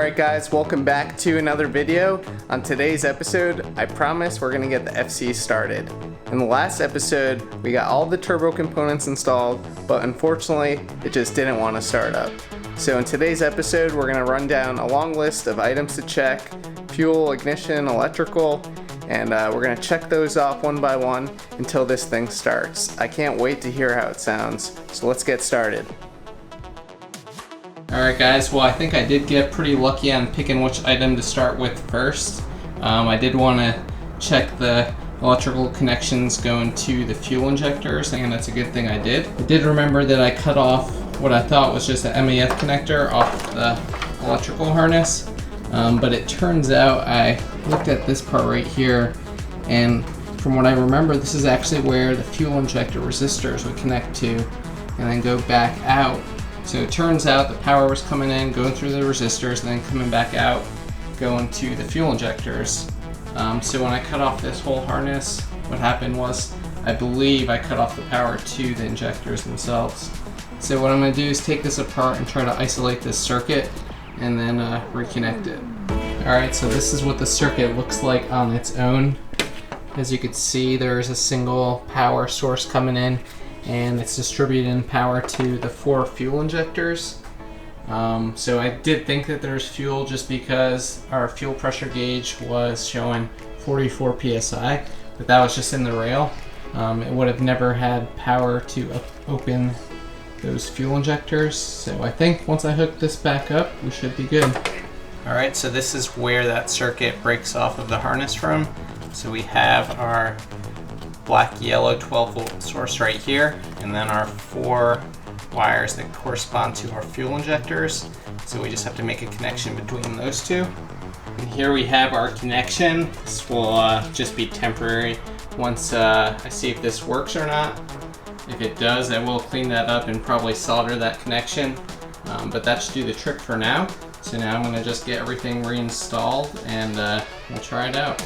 Alright guys, welcome back to another video. On today's episode, I promise we're gonna get the FC started. In the last episode, we got all the turbo components installed, but unfortunately, it just didn't want to start up. So in today's episode, we're gonna run down a long list of items to check: fuel, ignition, electrical, and we're gonna check those off one by one until this thing starts. I can't wait to hear how it sounds, so let's get started. Alright guys, well I think I did get pretty lucky on picking which item to start with first. I did want to check the electrical connections going to the fuel injectors, and that's a good thing I did. I did remember that I cut off what I thought was just an MAF connector off the electrical harness, but it turns out I looked at this part right here, and from what I remember, this is actually where the fuel injector resistors would connect to and then go back out. So it turns out the power was coming in, going through the resistors, and then coming back out, going to the fuel injectors. So when I cut off this whole harness, what happened was, I believe I cut off the power to the injectors themselves. So what I'm going to do is take this apart and try to isolate this circuit, and then reconnect it. Alright, so this is what the circuit looks like on its own. As you can see, there's a single power source coming in, and it's distributing power to the 4 fuel injectors. So I did think that there's fuel just because our fuel pressure gauge was showing 44 psi, but that was just in the rail. It would have never had power to open those fuel injectors. So I think once I hook this back up, we should be good. Alright, so this is where that circuit breaks off of the harness from. So we have our black-yellow 12-volt source right here, and then our 4 wires that correspond to our fuel injectors. So we just have to make a connection between those two. And here we have our connection. This will just be temporary once I see if this works or not. If it does, I will clean that up and probably solder that connection, but that should do the trick for now. So now I'm going to just get everything reinstalled, and we'll try it out.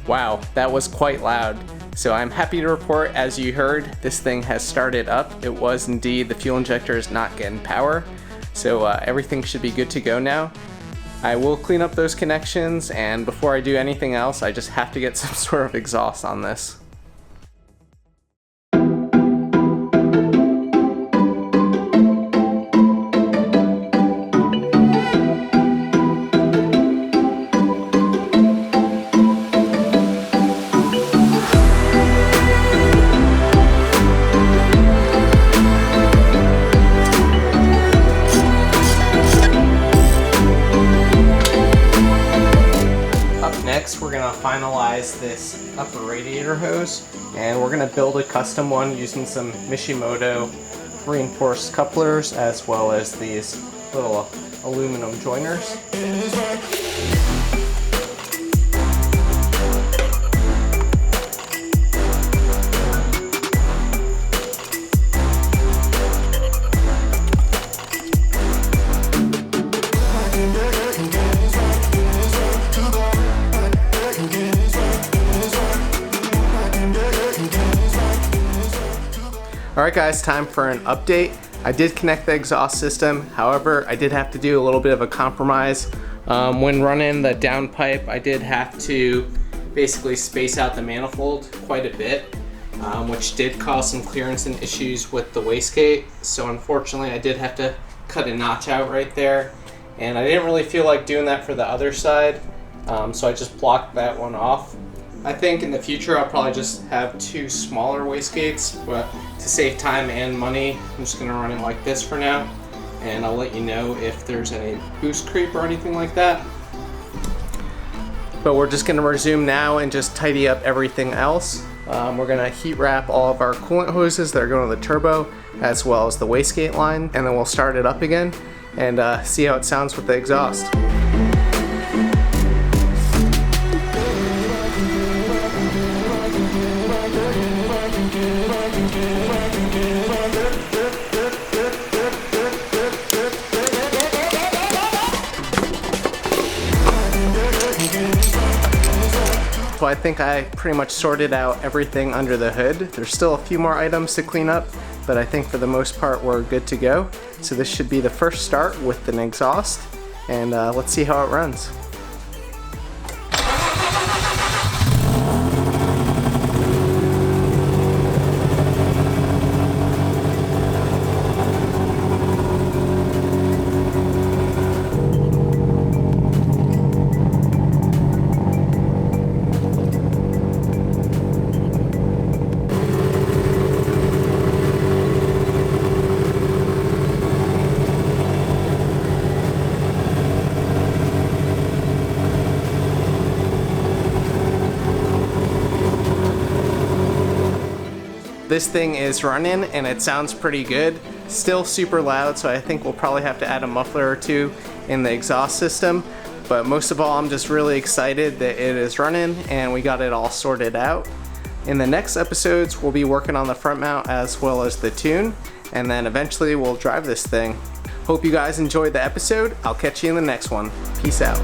Wow, that was quite loud. So I'm happy to report, as you heard, this thing has started up. It was indeed the fuel injectors not getting power. So everything should be good to go now. I will clean up those connections, and before I do anything else, I just have to get some sort of exhaust on this. Next, we're going to finalize this upper radiator hose, and we're going to build a custom one using some Mishimoto reinforced couplers as well as these little aluminum joiners. Alright guys, time for an update. I did connect the exhaust system, however I did have to do a little bit of a compromise. When running the downpipe, I did have to basically space out the manifold quite a bit, which did cause some clearance and issues with the wastegate. So unfortunately I did have to cut a notch out right there, and I didn't really feel like doing that for the other side, so I just blocked that one off. I think in the future I'll probably just have 2 smaller wastegates, but to save time and money, I'm just going to run it like this for now, and I'll let you know if there's any boost creep or anything like that. But we're just going to resume now and just tidy up everything else. We're going to heat wrap all of our coolant hoses that are going to the turbo, as well as the wastegate line, and then we'll start it up again and see how it sounds with the exhaust. So I think I pretty much sorted out everything under the hood. There's still a few more items to clean up, but I think for the most part we're good to go. So this should be the first start with an exhaust, and let's see how it runs. This thing is running and it sounds pretty good. Still super loud, so I think we'll probably have to add a muffler or two in the exhaust system. But most of all, I'm just really excited that it is running and we got it all sorted out. In the next episodes, we'll be working on the front mount as well as the tune, and then eventually we'll drive this thing. Hope you guys enjoyed the episode. I'll catch you in the next one. Peace out.